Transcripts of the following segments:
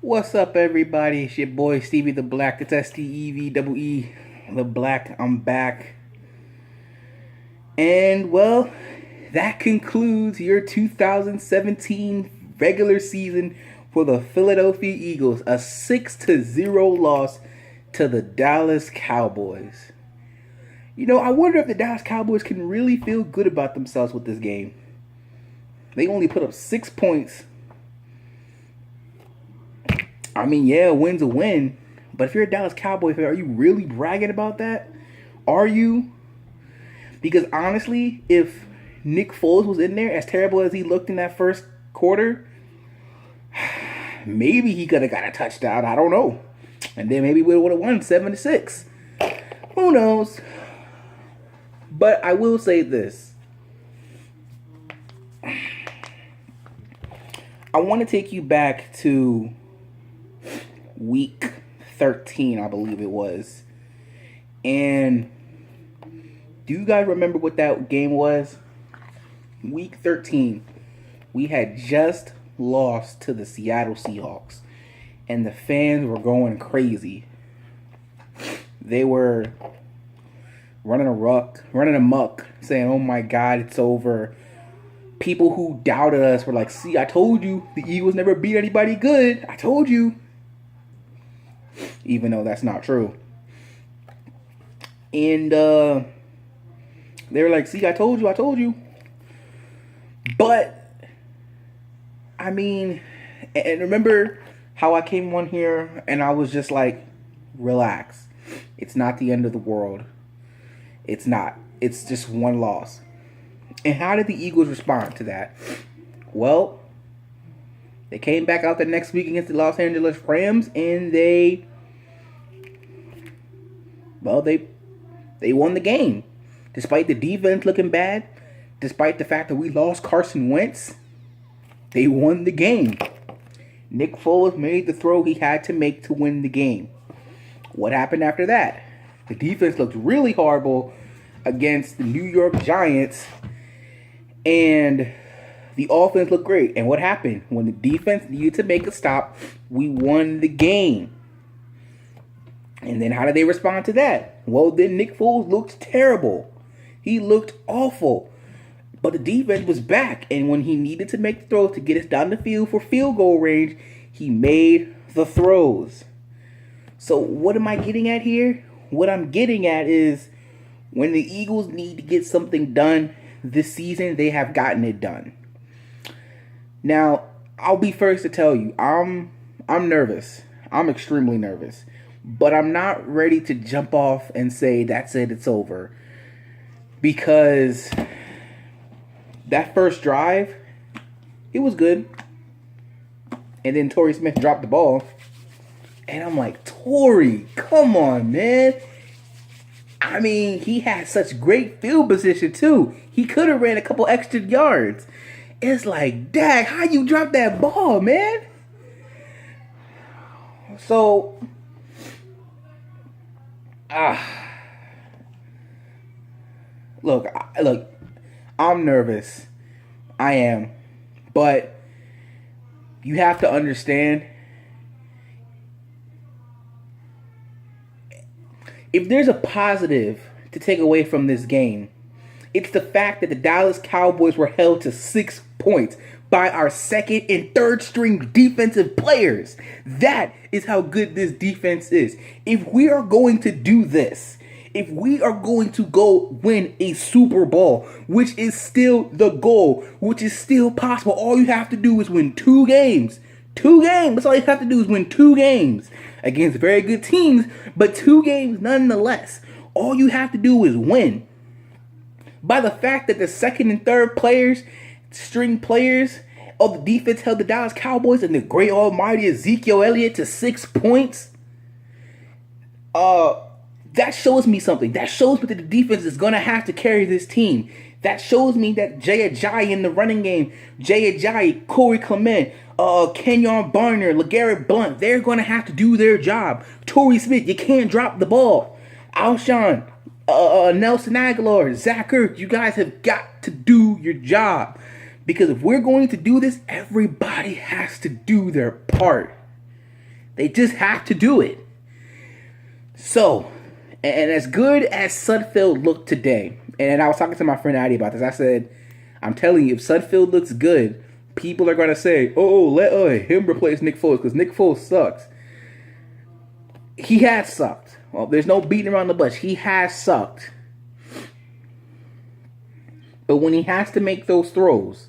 What's up, everybody? It's your boy Stevie the Black. It's STEVEE the Black. I'm back. And well, that concludes your 2017 regular season for the Philadelphia Eagles. A 6-0 loss to the Dallas Cowboys. I wonder if the Dallas Cowboys can really feel good about themselves with this game. They only put up 6 points. I mean, yeah, a win's a win. But if you're a Dallas Cowboy fan, are you really bragging about that? Are you? Because honestly, if Nick Foles was in there, as terrible as he looked in that first quarter, maybe he could have got a touchdown. I don't know. And then maybe we would have won 7-6. Who knows? But I will say this. I want to take you back to week 13, I believe it was. And do you guys remember what that game was? Week 13. We had just lost to the Seattle Seahawks. And the fans were going crazy. They were running amok, saying, "Oh my God, it's over." People who doubted us were like, "See, I told you, the Eagles never beat anybody good. I told you." Even though that's not true. And they were like, "See, I told you." But, I mean, and remember how I came on here and I was just like, relax. It's not the end of the world. It's not. It's just one loss. And how did the Eagles respond to that? Well, they came back out the next week against the Los Angeles Rams, and they won the game. Despite the defense looking bad, despite the fact that we lost Carson Wentz, they won the game. Nick Foles made the throw he had to make to win the game. What happened after that? The defense looked really horrible against the New York Giants, and the offense looked great. And what happened? When the defense needed to make a stop, we won the game. And then how did they respond to that? Well, then Nick Foles looked terrible. He looked awful. But the defense was back. And when he needed to make the throws to get us down the field for field goal range, he made the throws. So what am I getting at here? What I'm getting at is when the Eagles need to get something done this season, they have gotten it done. Now, I'll be first to tell you, I'm nervous. I'm extremely nervous. But I'm not ready to jump off and say, that's it, it's over. Because that first drive, it was good. And then Torrey Smith dropped the ball. And I'm like, Torrey, come on, man. I mean, he had such great field position, too. He could have ran a couple extra yards. It's like, Dak, how you drop that ball, man? So, look, I'm nervous. I am. But you have to understand, if there's a positive to take away from this game, it's the fact that the Dallas Cowboys were held to 6 points by our second and third string defensive players. That is how good this defense is. If we are going to do this, if we are going to go win a Super Bowl, which is still the goal, which is still possible, all you have to do is win 2 games. 2 games. That's all you have to do is win 2 games against very good teams, but 2 games nonetheless. All you have to do is win. By the fact that the second and third string players of the defense held the Dallas Cowboys and the great almighty Ezekiel Elliott to 6 points, that shows me something. That shows me that the defense is going to have to carry this team. That shows me that Jay Ajayi in the running game, Jay Ajayi, Corey Clement, Kenyon Barner, LeGarrette Blount, they're going to have to do their job. Torrey Smith, you can't drop the ball. Alshon, Nelson Aguilar, Zach Ertz, you guys have got to do your job. Because if we're going to do this, everybody has to do their part. They just have to do it. So, and as good as Sudfeld looked today, and I was talking to my friend Addy about this, I said, I'm telling you, if Sudfeld looks good, people are going to say, oh, let him replace Nick Foles, because Nick Foles sucks. He has sucked. Well, there's no beating around the bush. He has sucked. But when he has to make those throws,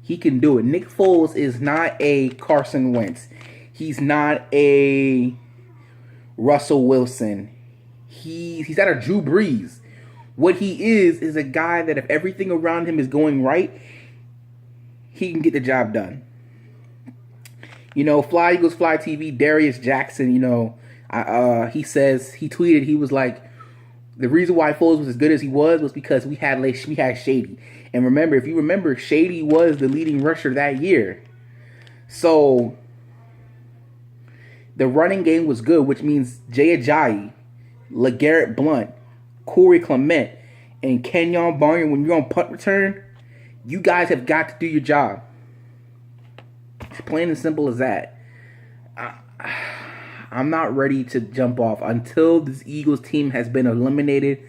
he can do it. Nick Foles is not a Carson Wentz. He's not a Russell Wilson. He's not a Drew Brees. What he is a guy that if everything around him is going right, he can get the job done. You know, Fly Eagles Fly TV, Darius Jackson, you know, he tweeted, he was like, the reason why Foles was as good as he was because we had Shady. And remember, if you remember, Shady was the leading rusher that year. So the running game was good, which means Jay Ajayi, LeGarrette Blount, Corey Clement, and Kenyon Barner, when you're on punt return, you guys have got to do your job. It's plain and simple as that. I'm not ready to jump off. Until this Eagles team has been eliminated,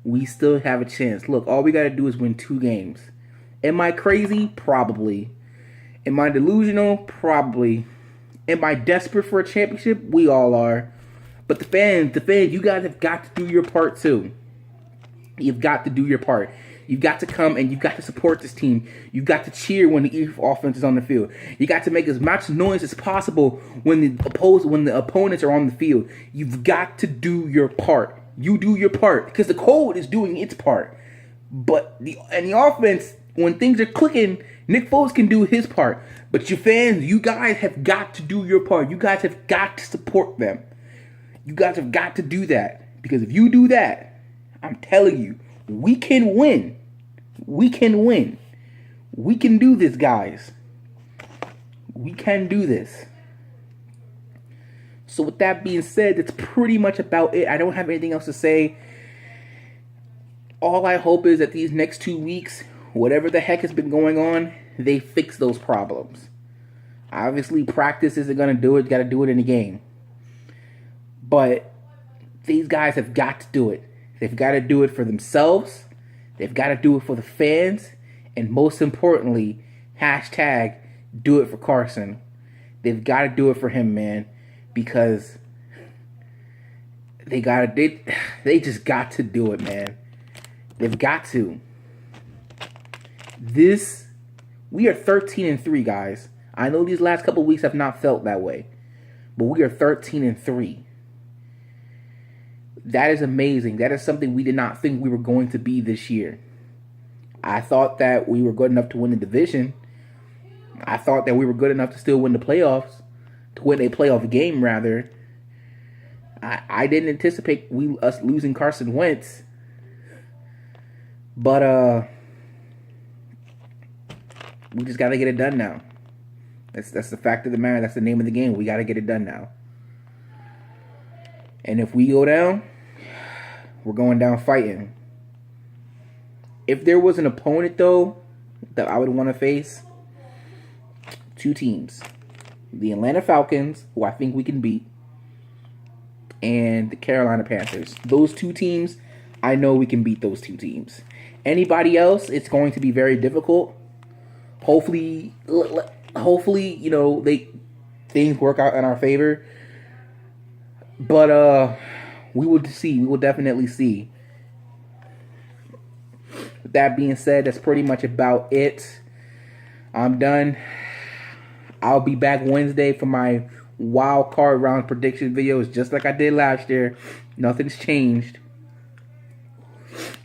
we still have a chance. Look, all we got to do is win 2 games. Am I crazy? Probably. Am I delusional? Probably. Am I desperate for a championship? We all are. But the fans, you guys have got to do your part too. You've got to do your part. You've got to come and you've got to support this team. You've got to cheer when the offense is on the field. You got to make as much noise as possible when the opponents are on the field. You've got to do your part. You do your part because the code is doing its part. But the offense, when things are clicking, Nick Foles can do his part. But you fans, you guys have got to do your part. You guys have got to support them. You guys have got to do that. Because if you do that, I'm telling you, we can win. We can win. We can do this, guys. We can do this. So with that being said, that's pretty much about it. I don't have anything else to say. All I hope is that these next 2 weeks, whatever the heck has been going on, they fix those problems. Obviously, practice isn't going to do it. You got to do it in the game. But these guys have got to do it. They've got to do it for themselves. They've got to do it for the fans. And most importantly, hashtag do it for Carson. They've got to do it for him, man. Because they just got to do it, man. They've got to. We are 13-3, guys. I know these last couple weeks have not felt that way. But we are 13-3. That is amazing. That is something we did not think we were going to be this year. I thought that we were good enough to win the division. I thought that we were good enough to still win the playoffs. To win a playoff game, rather. I didn't anticipate us losing Carson Wentz. But we just got to get it done now. That's the fact of the matter. That's the name of the game. We got to get it done now. And if we go down, we're going down fighting. If there was an opponent, though, that I would want to face, 2 teams. The Atlanta Falcons, who I think we can beat, and the Carolina Panthers. Those 2 teams, I know we can beat those 2 teams. Anybody else, it's going to be very difficult. Hopefully, you know, things work out in our favor. But we will see. We will definitely see. With that being said, that's pretty much about it. I'm done. I'll be back Wednesday for my wild card round prediction videos, just like I did last year. Nothing's changed.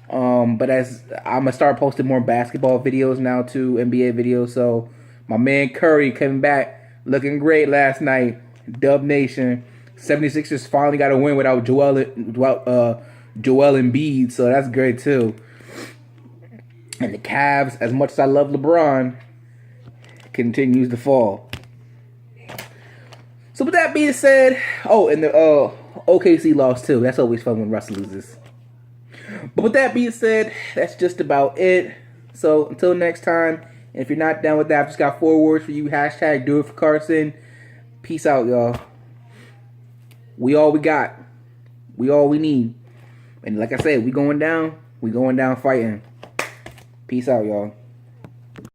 But as I'm gonna start posting more basketball videos now too, NBA videos. So my man Curry coming back, looking great last night. Dub Nation. 76ers finally got a win without Joel Embiid, so that's great too. And the Cavs, as much as I love LeBron, continues to fall. So with that being said, and the OKC lost too. That's always fun when Russ loses. But with that being said, that's just about it. So until next time, and if you're not down with that, I've just got 4 words for you. Hashtag do it for Carson. Peace out, y'all. We all we got. We all we need. And like I said, we going down. We going down fighting. Peace out, y'all.